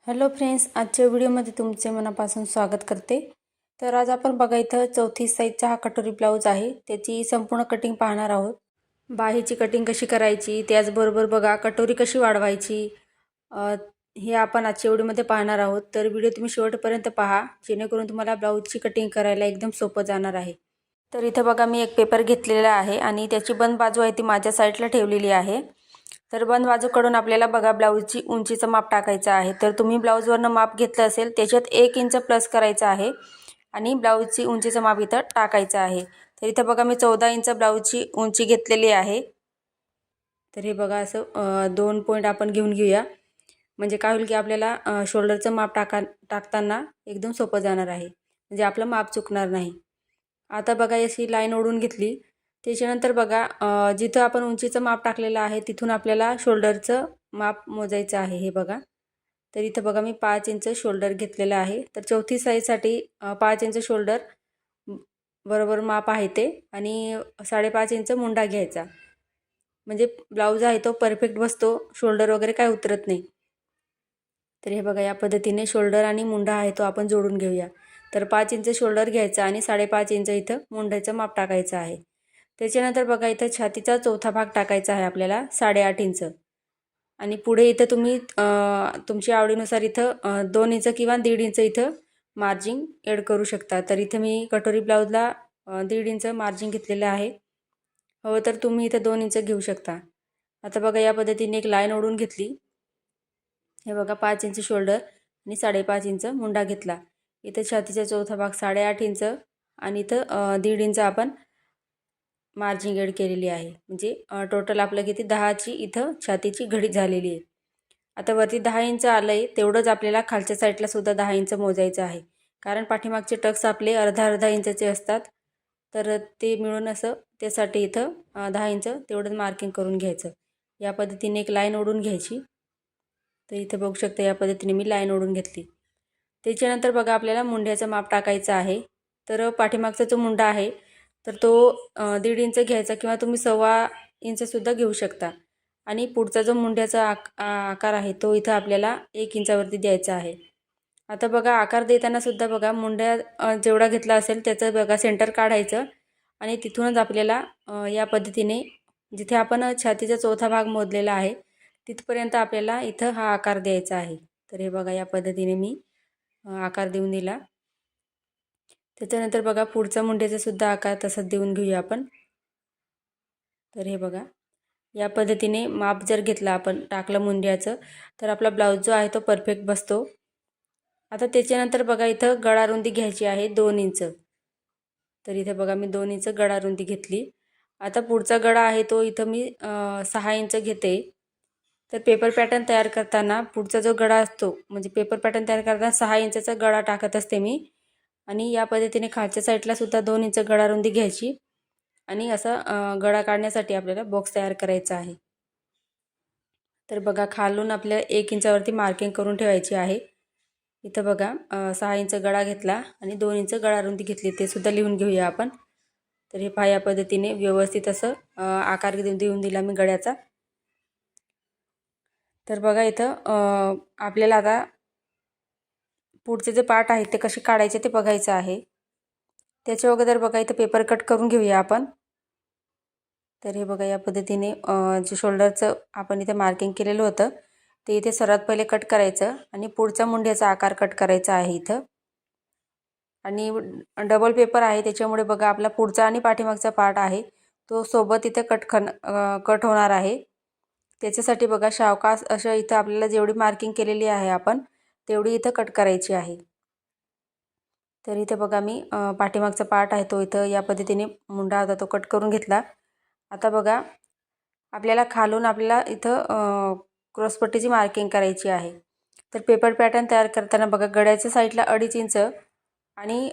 Hello friends, आजच्या व्हिडिओमध्ये तुमचे मनापासून स्वागत करते। तर आज आपण बघा इथं 34 साईजचा हा कटोरी ब्लाऊज आहे, त्याची संपूर्ण कटिंग पाहणार आहोत। बाहीची कटिंग कशी करायची, त्याचबरोबर बघा कटोरी कशी वाढवायची, हे आपण आजच्या व्हिडिओमध्ये पाहणार आहोत। तर व्हिडिओ तुम्ही शेवटपर्यंत पहा, जेणेकरून तुम्हाला ब्लाऊजची कटिंग करायला एकदम सोपं जाणार आहे। तर इथे बघा मी एक पेपर घेतलेला आहे आणि त्याची बंद बाजू आहे ती माझ्या साईडला ठेवलेली आहे। तर बंद बाजूकडून आपल्याला बघा ब्लाऊजची उंचीचं माप टाकायचं आहे। तर तुम्ही ब्लाऊजवरनं माप घेतलं असेल त्याच्यात 1 इंच प्लस करायचं आहे आणि ब्लाऊजची उंचीचं माप इथं टाकायचं आहे। तर इथं बघा मी 14 इंच ब्लाऊजची उंची घेतलेली आहे। तर हे बघा असं 2 पॉईंट आपण घेऊया, म्हणजे काय होईल की आपल्याला शोल्डरचं माप टाकताना एकदम सोपं जाणार आहे, म्हणजे आपलं माप चुकणार नाही। आता बघा अशी लाईन ओढून घेतली, त्याच्यानंतर बघा जिथं आपण उंचीचं माप टाकलेलं आहे तिथून आपल्याला शोल्डरचं माप मोजायचं आहे। हे बघा, तर इथं बघा मी 5 इंच शोल्डर घेतलेलं आहे। तर 34 साईजसाठी 5 इंच शोल्डर बरोबर माप आहे ते, आणि 5.5 इंच मुंडा घ्यायचा, म्हणजे ब्लाऊज आहे तो परफेक्ट बसतो, शोल्डर वगैरे काय उतरत नाही। तर हे बघा या पद्धतीने शोल्डर आणि मुंडा आहे तो आपण जोडून घेऊया। तर 5 इंच शोल्डर घ्यायचा आणि 5.5 इंच इथं मुंड्याचं माप टाकायचं आहे। त्याच्यानंतर बघा इथं छातीचा चौथा भाग टाकायचा आहे आपल्याला 8.5 इंच, आणि पुढे इथं तुम्ही तुमच्या आवडीनुसार इथं 2 इंच किंवा 1.5 इंच इथं मार्जिन ॲड करू शकता। तर इथं मी कटोरी ब्लाऊजला 1.5 इंच मार्जिन घेतलेलं आहे, हो तर तुम्ही इथं 2 इंच घेऊ शकता। आता बघा या पद्धतीने एक लाईन ओढून घेतली, हे बघा 5 इंच शोल्डर आणि 5.5 इंच मुंडा घेतला। इथं छातीचा चौथा भाग 8.5 इंच आणि इथं 1.5 इंच आपण मार्जिन ॲड केलेली आहे, म्हणजे टोटल आपलं किती 10ची इथं छातीची घडी झालेली आहे। आता वरती 10 इंच आलं आहे, तेवढंच आपल्याला खालच्या साईडला सुद्धा 10 इंच मोजायचं आहे, कारण पाठीमागचे टक्स आपले अर्धा इंचाचे असतात। तर ते मिळून असं त्यासाठी इथं 10 इंच तेवढं मार्किंग करून घ्यायचं। या पद्धतीने एक लाईन ओढून घ्यायची। तर इथं बघू शकता या पद्धतीने मी लाईन ओढून घेतली। त्याच्यानंतर बघा आपल्याला मुंड्याचं माप टाकायचं आहे। तर पाठीमागचा जो मुंडा आहे तर तो 1.5 इंच घ्यायचा, किंवा तुम्ही 1.25 इंचसुद्धा घेऊ शकता, आणि पुढचा जो मुंड्याचा आकार आहे तो इथं आपल्याला 1 इंचावरती द्यायचा आहे। आता बघा आकार देताना सुद्धा बघा मुंड्या जेवढा घेतला असेल त्याचं बघा सेंटर काढायचं, आणि तिथूनच आपल्याला या पद्धतीने जिथे आपण छातीचा चौथा भाग मोजलेला आहे तिथपर्यंत आपल्याला इथं हा आकार द्यायचा आहे। तर हे बघा या पद्धतीने मी आकार देऊन दिला। त्याच्यानंतर बघा पुढचा मुंड्याचा सुद्धा आकार तसाच देऊन घेऊया आपण। तर हे बघा या पद्धतीने माप जर घेतला आपण टाकलं मुंड्याचं, तर आपला ब्लाऊज जो आहे तो परफेक्ट बसतो। आता त्याच्यानंतर बघा इथं गळा रुंदी घ्यायची आहे 2 इंच। तर इथे बघा मी 2 इंच गळा रुंदी घेतली। आता पुढचा गळा आहे तो इथं मी 6 इंच घेते। तर पेपर पॅटर्न तयार करताना पुढचा जो गळा असतो, म्हणजे पेपर पॅटर्न तयार करताना 6 इंचचा गळा टाकत असते मी, आणि या पद्धतीने खालच्या साईडला सुद्धा 2 इंच गळा रुंदी घ्यायची, आणि असा गळा काढण्यासाठी आपल्याला बॉक्स तयार करायचा आहे। तर बघा खालून आपल्याला 1 इंचावरती मार्किंग करून ठेवायची आहे। इथं बघा 6 इंच गळा घेतला आणि 2 इंच गळा रुंदी घेतली, ते सुद्धा लिहून घेऊया आपण। तर हे पहा या पद्धतीने व्यवस्थित असं आकार देऊन दिला मी गळ्याचा। तर बघा इथं आपल्याला आता पुढचे जे पार्ट आहेत ते कसे काढायचे ते बघायचं आहे। त्याच्या अगोदर बघा इथं पेपर कट करून घेऊया आपण। तर हे बघा या पद्धतीने जे शोल्डरचं आपण इथे मार्किंग केलेलं होतं ते इथे सर्वात पहिले कट करायचं, आणि पुढचा मुंड्याचा आकार कट करायचा आहे इथं। आणि डबल पेपर आहे त्याच्यामुळे बघा आपला पुढचा आणि पाठीमागचा पार्ट आहे तो सोबत इथे कट होणार आहे। त्याच्यासाठी बघा सावकाश असं इथं आपल्याला जेवढी मार्किंग केलेली आहे आपण तेवढी इथं कट करायची आहे। तर इथे बघा मी पाठीमागचा पार्ट आहे तो इथं या पद्धतीने मुंडा होता तो कट करून घेतला। आता बघा आपल्याला खालून आपल्याला इथं क्रॉसपट्टीची मार्किंग करायची आहे। तर पेपर पॅटर्न तयार करताना बघा गळ्याच्या साईडला 2.5 इंच आणि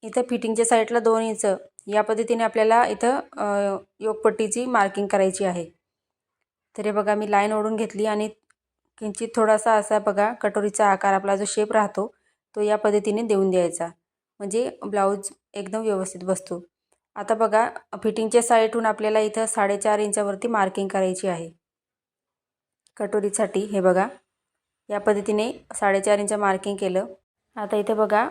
इथं फिटिंगच्या साईडला 2 इंच या पद्धतीने आपल्याला इथं योगपट्टीची मार्किंग करायची आहे। तर हे बघा मी लाईन ओढून घेतली, आणि किंचित थोडासा असा बघा कटोरीचा आकार आपला जो शेप राहतो तो या पद्धतीने देऊन द्यायचा, म्हणजे ब्लाऊज एकदम व्यवस्थित बसतो। आता बघा फिटिंगच्या साईडहून आपल्याला इथं 4.5 इंचावरती मार्किंग करायची आहे कटोरीसाठी। हे बघा या पद्धतीने 4.5 इंच मार्किंग केलं. आता इथे बघा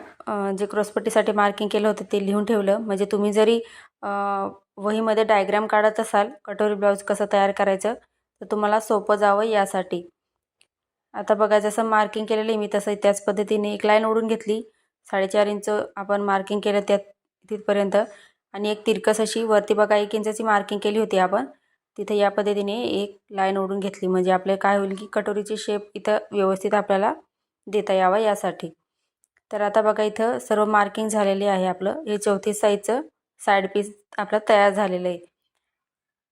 जे क्रॉसपट्टीसाठी मार्किंग केलं होतं ते लिहून ठेवलं. म्हणजे तुम्ही जरी वहीमध्ये डायग्राम काढत असाल कटोरी ब्लाऊज कसं तयार करायचं तर तुम्हाला सोपं जावं यासाठी. आता बघा जसं मार्किंग केलेलं आहे मी तसं त्याच पद्धतीने एक लाईन ओढून घेतली. 4.5 इंच आपण मार्किंग केलं त्यात तिथपर्यंत आणि एक तिरकस अशी वरती बघा 1 इंचाची मार्किंग केली होती आपण. तिथे या पद्धतीने एक लाईन ओढून घेतली. म्हणजे आपले काय होईल की कटोरीची शेप इथं व्यवस्थित आपल्याला देता यावा यासाठी. तर आता बघा इथं सर्व मार्किंग झालेले आहे आपलं. हे 34 साईजचं साईड पीस आपलं तयार झालेलं आहे.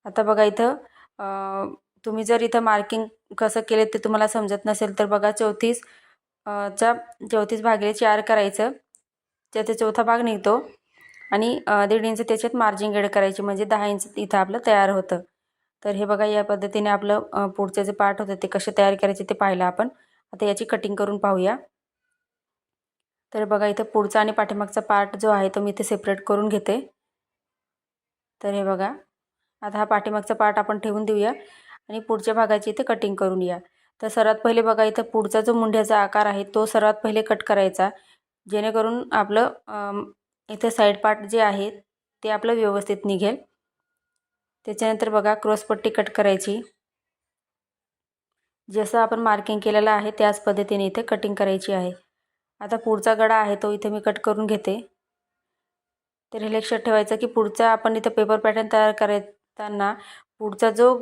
आता बघा इथं तुम्ही जर इथं मार्किंग कसं केले ते तुम्हाला समजत नसेल तर बघा 34 34 भागिले 4 करायचं. त्याचा चौथा भाग निघतो आणि 1.5 इंच त्याच्यात मार्जिन ॲड करायची म्हणजे 10 इंच इथं आपलं तयार होतं. तर हे बघा या पद्धतीने आपलं पुढचं जे पार्ट होतं ते कसे तयार करायचे ते पाहिलं आपण. आता याची कटिंग करून पाहूया. तर बघा इथं पुढचा आणि पाठीमागचा पार्ट जो आहे तो मी इथे सेपरेट करून घेते. तर हे बघा आता हा पाठीमागचा पार्ट आपण ठेवून देऊया आणि पुढच्या भागाची इथे कटिंग करून या. तर सर्वात पहिले बघा इथं पुढचा जो मुंड्याचा आकार आहे तो सर्वात पहिले कट करायचा, जेणेकरून आपलं इथे साईड पार्ट जे आहे ते आपलं व्यवस्थित निघेल. त्याच्यानंतर बघा क्रॉसपट्टी कट करायची. जसं आपण मार्किंग केलेलं आहे त्याच पद्धतीने इथे कटिंग करायची आहे. आता पुढचा गळा आहे तो इथे मी कट करून घेते. तर हे लक्षात ठेवायचं की पुढचा आपण इथं पेपर पॅटर्न तयार करताना पुढचा जो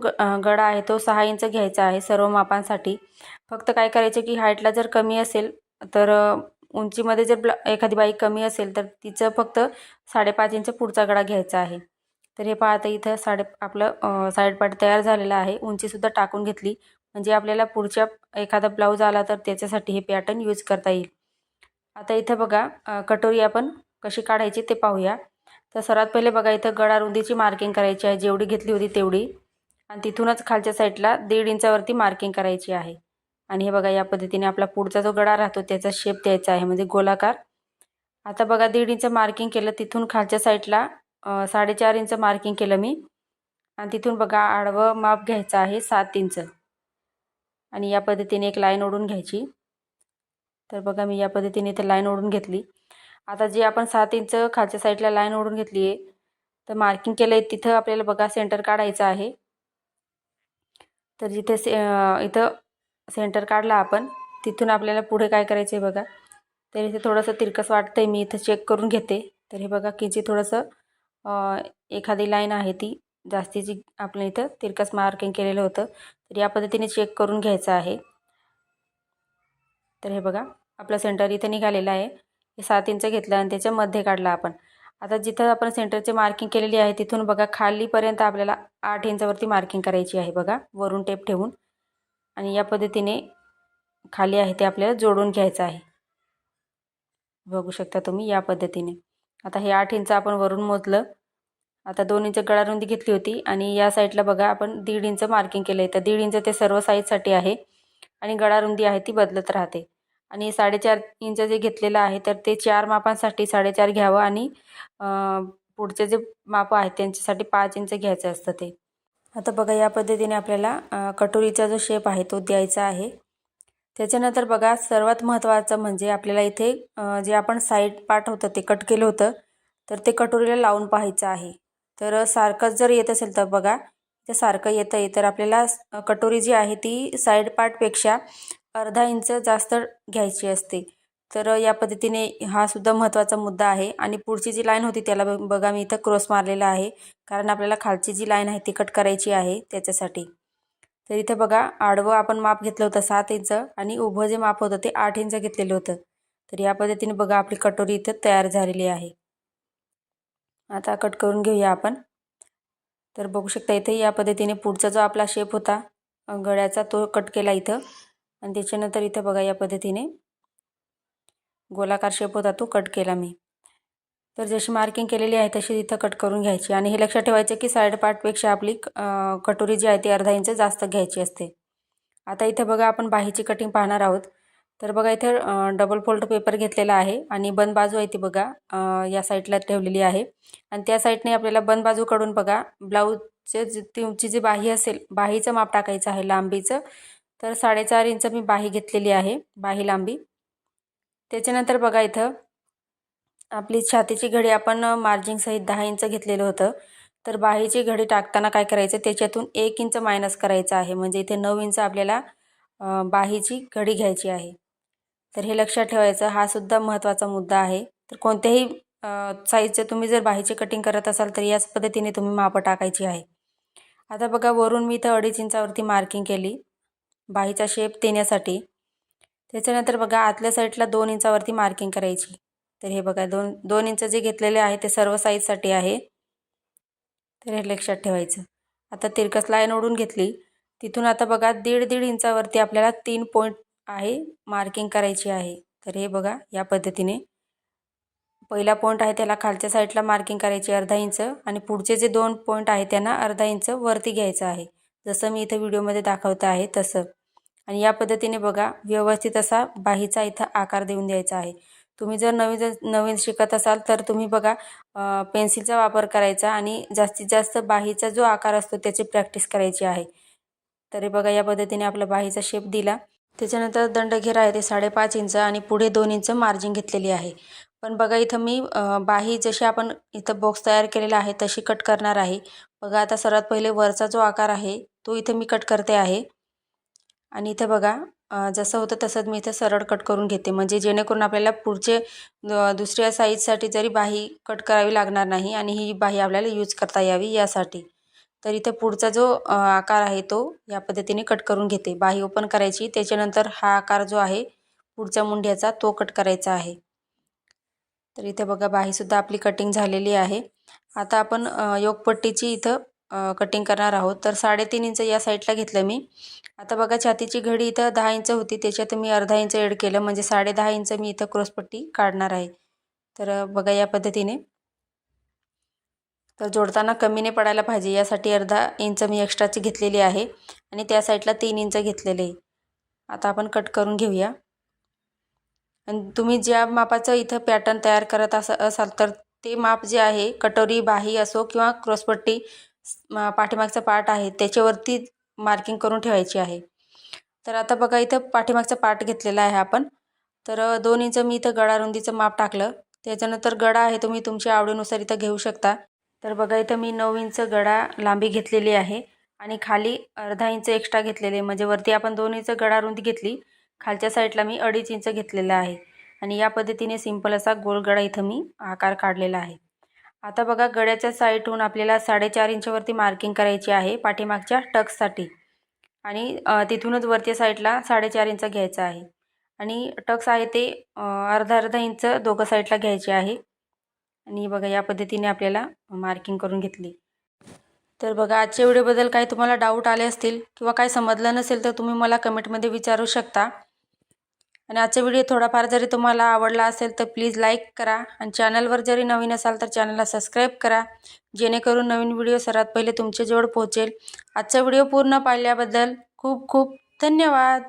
गळा आहे तो 6 इंच घ्यायचा आहे सर्व मापांसाठी. फक्त काय करायचं की हाईटला जर कमी असेल तर उंचीमध्ये जर एखादी बाई कमी असेल तर तिचं फक्त 5.5 इंच पुढचा गळा घ्यायचा आहे. तर हे पाहता इथं आपलं साईड पार्ट तयार झालेला आहे. उंचीसुद्धा टाकून घेतली म्हणजे आपल्याला पुढच्या एखादा ब्लाऊज आला तर त्याच्यासाठी हे पॅटर्न यूज करता येईल. आता इथं बघा कटोरी आपण कशी काढायची ते पाहूया. तर सर्वात पहिले बघा इथं गळा रुंदीची मार्किंग करायची आहे, जेवढी घेतली होती तेवढी, आणि तिथूनच खालच्या साईडला 1.5 इंचावरती मार्किंग करायची आहे. आणि हे बघा या पद्धतीने आपला पुढचा जो गळा राहतो त्याचा शेप द्यायचा आहे म्हणजे गोलाकार. आता बघा 1.5 इंच मार्किंग केलं, तिथून खालच्या साईडला 4.5 इंच मार्किंग केलं मी आणि तिथून बघा आडवं माप घ्यायचं आहे 7 इंच आणि या पद्धतीने एक लाईन ओढून घ्यायची. तर बघा मी या पद्धतीने इथे लाईन ओढून घेतली. आता जे आपण 7 इंच खालच्या साईडला लाईन ओढून घेतली आहे तर मार्किंग केलं आहे तिथं आपल्याला बघा सेंटर काढायचं आहे. तर जिथे इथं सेंटर काढला आपण तिथून आपल्याला पुढे काय करायचं आहे बघा. तर इथे थोडंसं तिरकस वाटतं आहे, मी इथं चेक करून घेते. तर हे बघा की जे थोडंसं एखादी लाईन आहे ती जास्तीची आपल्या इथं तिरकस मार्किंग केलेलं होतं, तर या पद्धतीने चेक करून घ्यायचं आहे. तर हे बघा आपलं सेंटर इथं निघालेलं आहे. हे 7 इंच घेतलं आणि त्याच्या मध्ये काढला आपण. आता जिथं आपण सेंटरची मार्किंग केलेली आहे तिथून बघा खालीपर्यंत आपल्याला 8 इंचावरती मार्किंग करायची आहे बघा, वरून टेप ठेवून. आणि या पद्धतीने खाली आहे ते आपल्याला जोडून घ्यायचं आहे. बघू शकता तुम्ही या पद्धतीने. आता हे 8 इंच आपण वरून मोजलं. आता 2 इंच गळा रुंदी घेतली होती आणि या साईडला बघा आपण 1.5 इंच मार्किंग केलं आहे. तर 1.5 इंच ते सर्व साईजसाठी आहे आणि गळा रुंदी आहे ती बदलत राहते. आणि 4.5 इंच जे घेतलेलं आहे तर ते 4 मापांसाठी 4.5 घ्यावं आणि पुढचे जे माप आहेत त्यांच्यासाठी 5 इंच घ्यायचं असतं ते. आता बघा या पद्धतीने आपल्याला कटोरीचा जो शेप आहे तो द्यायचा आहे. त्याच्यानंतर बघा सर्वात महत्त्वाचं म्हणजे आपल्याला इथे जे आपण साईड पार्ट होतं ते कट केलं होतं तर ते कटोरीला लावून पाहायचं आहे. तर सारखंच जर येत असेल तर बघा ते सारखं येतं आहे तर आपल्याला कटोरी जी आहे ती साईड पार्टपेक्षा अर्धा इंच जास्त घ्यायची असते. तर या पद्धतीने हा सुद्धा महत्त्वाचा मुद्दा आहे. आणि पुढची जी लाईन होती त्याला बघा मी इथं क्रॉस मारलेला आहे, कारण आपल्याला खालची जी लाईन आहे ती कट करायची आहे त्याच्यासाठी. तर इथे बघा आडवं आपण माप घेतलं होतं 7 इंच आणि उभं जे माप होतं ते 8 इंच घेतलेलं होतं. तर या पद्धतीने बघा आपली कटोरी इथं तयार झालेली आहे. आता कट करून घेऊया आपण. तर बघू शकता इथे या पद्धतीने पुढचा जो आपला शेप होता गळ्याचा तो कट केला इथं आणि त्याच्यानंतर इथं बघा या पद्धतीने गोलाकार शेप होता तो कट केला मी. तर जशी मार्किंग केलेली आहे तशी इथं कट करून घ्यायची आणि हे लक्षात ठेवायचं की साईड पार्टपेक्षा आपली कटोरी जी आहे ती अर्धा इंच जास्त घ्यायची असते. आता इथं बघा आपण बाहीची कटिंग पाहणार आहोत. तर बघा इथं डबल फोल्ड पेपर घेतलेला आहे आणि बंद बाजू आहे ती बघा या साईडला ठेवलेली आहे आणि त्या साईडने आपल्याला बंद बाजूकडून बघा ब्लाऊजचे तुमची जी बाही असेल बाहीचं माप टाकायचं आहे लांबीचं. तर 4.5 इंच मी बाही घेतलेली आहे, बाही लांबी. त्याच्यानंतर बघा इथं आपली छातीची घडी आपण मार्जिंग सहित 10 इंच घेतलेलं होतं. तर बाहीची घडी टाकताना काय करायचं, त्याच्यातून 1 इंच मायनस करायचं आहे. म्हणजे इथे 9 इंच आपल्याला बाहीची घडी घ्यायची आहे. तर हे लक्षात ठेवायचं, हा सुद्धा महत्त्वाचा मुद्दा आहे. तर कोणत्याही साईजचे तुम्ही जर बाहीची कटिंग करत असाल तर याच पद्धतीने तुम्ही मापं टाकायची आहे. आता बघा वरून मी इथं 2.5 इंचावरती मार्किंग केली बाहीचा शेप देण्यासाठी. त्याच्यानंतर बघा आतल्या साईडला 2 इंचावरती मार्किंग करायची. तर हे बघा 2 इंच जे घेतलेले आहे ते सर्व साईजसाठी आहे. तर हे लक्षात ठेवायचं. आता तिरकस लाईन ओढून घेतली. तिथून आता बघा 1.5 इंचावरती आपल्याला 3 पॉईंट आहे मार्किंग करायची आहे. तर हे बघा या पद्धतीने पहिला पॉईंट आहे त्याला खालच्या साईडला मार्किंग करायची 1/2 इंच आणि पुढचे जे 2 पॉईंट आहे त्यांना 1/2 इंच वरती घ्यायचं आहे. जसं मी इथं व्हिडिओमध्ये दाखवत आहे तसं. आणि या पद्धतीने बघा व्यवस्थित असा बाहीचा इथं आकार देऊन द्यायचा आहे. तुम्ही जर नवीन शिकत असाल तर तुम्ही बघा पेन्सिलचा वापर करायचा आणि जास्तीत जास्त बाहीचा जो आकार असतो त्याची प्रॅक्टिस करायची आहे. तरी बघा या पद्धतीने आपला बाहीचा शेप दिला. त्याच्यानंतर दंडघेर आहे ते 5.5 इंच आणि पुढे 2 इंच मार्जिंग घेतलेली आहे. पण बघा इथं मी बाही जशी आपण इथं बॉक्स तयार केलेला आहे तशी कट करणार आहे. बघा आता सर्वात पहिले वरचा जो आकार आहे तो इथं मी कट करते आहे. आणि इथं बघा जसं होतं तसंच मी इथं सरळ कट करून घेते, म्हणजे जेणेकरून आपल्याला पुढचे दुसऱ्या साईजसाठी जरी बाही कट करावी लागणार नाही आणि ही बाही आपल्याला यूज करता यावी यासाठी. तर इथं पुढचा जो आकार आहे तो या पद्धतीने कट करून घेते. बाही ओपन करायची, त्याच्यानंतर हा आकार जो आहे पुढच्या मुंड्याचा तो कट करायचा आहे. तर इथे बघा बाहीसुद्धा आपली कटिंग झालेली आहे. आता आपण योकपट्टीची इथं कटिंग करणार आहोत. तर 3.5 इंच या साईडला घेतलं मी. आता बघा छातीची घडी इथं 10 इंच होती, त्याच्यात मी 1/2 इंच ॲड केलं, म्हणजे 10.5 इंच मी इथं क्रॉसपट्टी काढणार आहे. तर बघा या पद्धतीने. तर जोडताना कमी नाही पडायला पाहिजे यासाठी 1/2 इंच मी एक्स्ट्राची घेतलेली आहे आणि त्या साईडला 3 इंच घेतलेले आहे. आता आपण कट करून घेऊया. आणि तुम्ही ज्या मापाचं इथं पॅटर्न तयार करत असाल तर ते माप जे आहे कटोरी बाही असो किंवा क्रॉसपट्टी पाठीमागचा पार्ट आहे त्याच्यावरती मार्किंग करून ठेवायची आहे. तर आता बघा इथं पाठीमागचा पार्ट घेतलेला आहे आपण. तर 2 इंच मी इथं गळा रुंदीचं माप टाकलं. त्याच्यानंतर गळा आहे तुम्ही तुमच्या आवडीनुसार इथं घेऊ शकता. तर बघा इथं मी 9 इंच गळा लांबी घेतलेली आहे आणि खाली 1/2 इंच एक्स्ट्रा घेतलेले, म्हणजे वरती आपण 2 इंच गळा रुंदी घेतली, खालच्या साईडला मी 2.5 इंच घेतलेला आहे. आणि या पद्धतीने सिंपल असा गोल गळा इथं मी आकार काढलेला आहे. आता बघा गळ्याच्या साईडहून आपल्याला 4.5 इंचवरती मार्किंग करायची आहे पाठीमागच्या टक्ससाठी आणि तिथूनच वरच्या साईडला 4.5 इंच घ्यायचं आहे आणि टक्स आहे ते अर्धा इंच दोघं साईडला घ्यायचे आहे. आणि बघा या पद्धतीने आपल्याला मार्किंग करून घेतली. तर बघा आजच्या व्हिडिओबद्दल काही तुम्हाला डाऊट आले असतील किंवा काही समजलं नसेल तर तुम्ही मला कमेंटमध्ये विचारू शकता. आणि आजचा व्हिडिओ थोडाफार जरी तुम्हाला आवडला असेल तर प्लीज लाईक करा आणि चॅनलवर जरी नवीन असाल तर चॅनलला सबस्क्राईब करा, जेणेकरून नवीन व्हिडिओ सर्वात पहिले तुमच्याजवळ पोहोचेल. आजचा व्हिडिओ पूर्ण पाहिल्याबद्दल खूप खूप धन्यवाद.